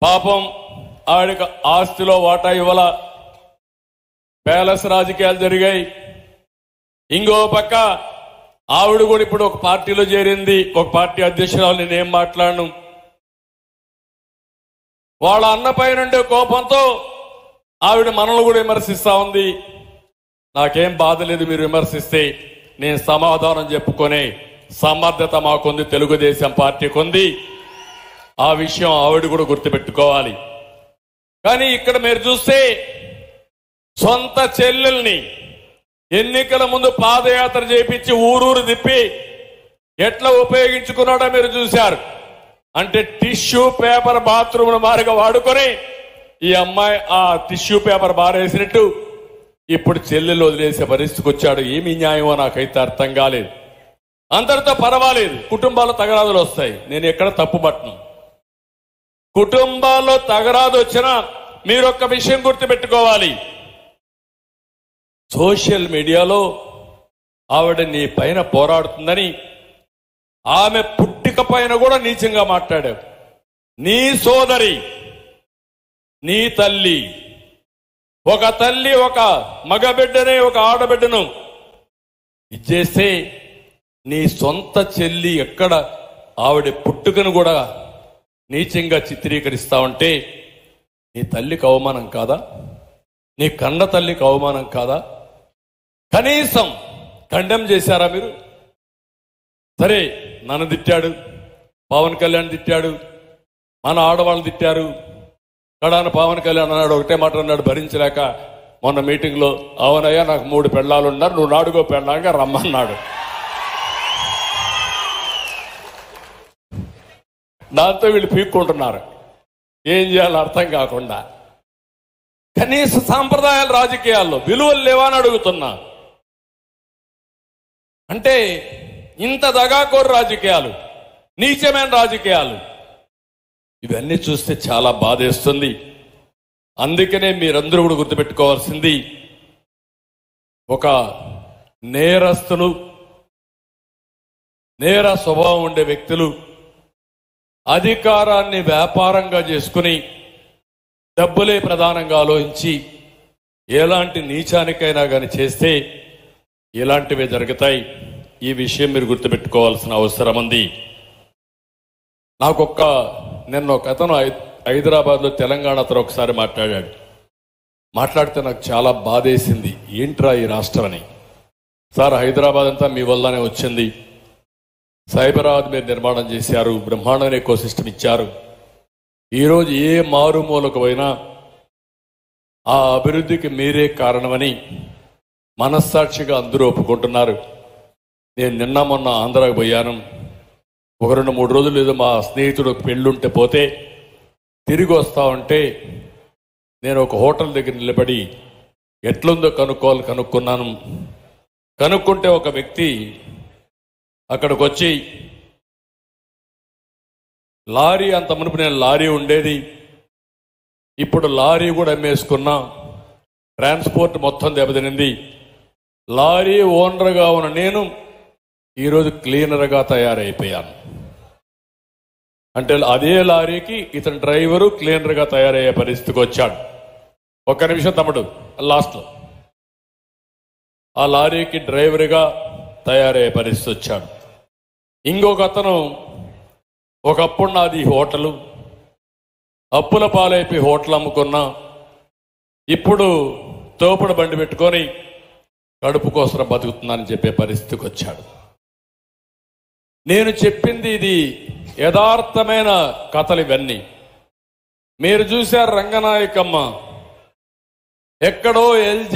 పాపం ఆవిడకి ఆస్తిలో వాటా ఇవ్వాల, ప్యాలెస్ రాజకీయాలు జరిగాయి. ఇంకో పక్క ఆవిడ కూడా ఇప్పుడు ఒక పార్టీలో చేరింది, ఒక పార్టీ అధ్యక్షురాలు. నేనేం మాట్లాడను. వాళ్ళ అన్నపై నుండే కోపంతో ఆవిడ మనల్ని కూడా విమర్శిస్తా ఉంది. నాకేం బాధ లేదు, మీరు విమర్శిస్తే నేను సమాధానం చెప్పుకునే సమర్థత మాకుంది, తెలుగుదేశం పార్టీకి ఉంది. ఆ విషయం ఆవిడ కూడా గుర్తుపెట్టుకోవాలి. కానీ ఇక్కడ మీరు చూస్తే సొంత చెల్లెల్ని ఎన్నికల ముందు పాదయాత్ర చేపించి ఊరూరు తిప్పి ఎట్లా ఉపయోగించుకున్నాడో మీరు చూశారు. అంటే టిష్యూ పేపర్ బాత్రూమ్ మారిగా వాడుకొని ఈ అమ్మాయి ఆ టిష్యూ పేపర్ బారేసినట్టు ఇప్పుడు చెల్లెలు వదిలేసే పరిస్థితికి వచ్చాడు. ఏమి న్యాయమో నాకైతే అర్థం కాలేదు. అందరితో పర్వాలేదు, కుటుంబాల్లో తగరాదులు వస్తాయి, నేను ఎక్కడ తప్పుపట్టను. కుటుంబాల్లో తగరాదు వచ్చినా మీరొక్క విషయం గుర్తుపెట్టుకోవాలి. సోషల్ మీడియాలో ఆవిడ నీ పైన పోరాడుతుందని, ఆమె పుట్టిక పైన కూడా నీచంగా మాట్లాడావు. నీ సోదరి, నీ తల్లి, ఒక తల్లి ఒక మగబిడ్డనే ఒక ఆడబిడ్డను ఇచ్చేస్తే నీ సొంత చెల్లి ఎక్కడ ఆవిడ పుట్టుకను కూడా నీచంగా చిత్రీకరిస్తా ఉంటే నీ తల్లికి అవమానం కాదా? నీ కన్న తల్లికి అవమానం కాదా? కనీసం ఖండం చేశారా మీరు? సరే, నన్ను తిట్టాడు, పవన్ కళ్యాణ్ తిట్టాడు, మన ఆడవాళ్ళు తిట్టారు. కడాన పవన్ కళ్యాణ్ అన్నాడు, ఒకటే మాట అన్నాడు భరించలేక మొన్న మీటింగ్ లో, అవునయ్యా నాకు 3 పెళ్ళాలు ఉన్నారు, నువ్వు నాడుగో పెళ్ళాగా రమ్మన్నాడు. దాంతో వీళ్ళు పీక్కుంటున్నారు, ఏం చేయాలో అర్థం కాకుండా. కనీస సాంప్రదాయాల రాజకీయాల్లో విలువలు లేవా అని అడుగుతున్నా. అంటే ఇంత దగాకోరు రాజకీయాలు, నీచమైన రాజకీయాలు, ఇవన్నీ చూస్తే చాలా బాధేస్తుంది. అందుకనే మీరందరూ కూడా గుర్తుపెట్టుకోవాల్సింది, ఒక నేరస్తులు, నేర స్వభావం ఉండే వ్యక్తులు అధికారాన్ని వ్యాపారంగా చేసుకుని డబ్బులే ప్రధానంగా ఆలోచించి ఎలాంటి నీచానికైనా కానీ చేస్తే ఇలాంటివే జరుగుతాయి. ఈ విషయం మీరు గుర్తుపెట్టుకోవాల్సిన అవసరం ఉంది. నిన్న ఒక అతను హైదరాబాద్లో తెలంగాణ అతను ఒకసారి మాట్లాడితే నాకు చాలా బాధేసింది. ఏంట్రా ఈ రాష్ట్రం అని. సార్, హైదరాబాద్ అంతా మీ వల్లనే వచ్చింది, సైబరాబాద్ మీరు నిర్మాణం చేశారు, బ్రహ్మాండమైన ఎకో సిస్టమ్ ఇచ్చారు. ఈరోజు ఏ మారుమూలకు పోయినా ఆ అభివృద్ధికి మీరే కారణమని మనస్సాక్షిగా అందరూ ఒప్పుకుంటున్నారు. నేను నిన్న మొన్న ఆంధ్రాకి పోయాను. ఒక 2-3 రోజులు ఏదో మా స్నేహితుడు పెళ్ళుంటే పోతే తిరిగి వస్తా ఉంటే నేను ఒక హోటల్ దగ్గర నిలబడి ఎట్లుందో కనుక్కున్నాను. కనుక్కుంటే ఒక వ్యక్తి అక్కడికి వచ్చి, లారీ, అంత మునుపు నేను లారీ ఉండేది, ఇప్పుడు లారీ కూడా అమ్మేసుకున్నా, ట్రాన్స్పోర్ట్ మొత్తం దెబ్బతినింది, లారీ ఓనర్గా ఉన్న నేను ఈరోజు క్లీనర్గా తయారైపోయాను. అంటే అదే లారీకి ఇతను డ్రైవరు క్లీనర్గా తయారయ్యే పరిస్థితికి వచ్చాడు. ఒక్క నిమిషం తమ్ముడు, లాస్ట్లో ఆ లారీకి డ్రైవర్గా తయారయ్యే పరిస్థితి వచ్చాడు. ఇంకొక అతను, ఒకప్పుడు నాది హోటలు, అప్పుల పాలైపోయి హోటల్ అమ్ముకున్నా, ఇప్పుడు తోపుడు బండి పెట్టుకొని కడుపు కోసం బతుకుతున్నానని చెప్పే పరిస్థితికి వచ్చాడు. నేను చెప్పింది ఇది యథార్థమైన కథలు ఇవన్నీ. మీరు చూశారు రంగనాయకమ్మ ఎక్కడో LG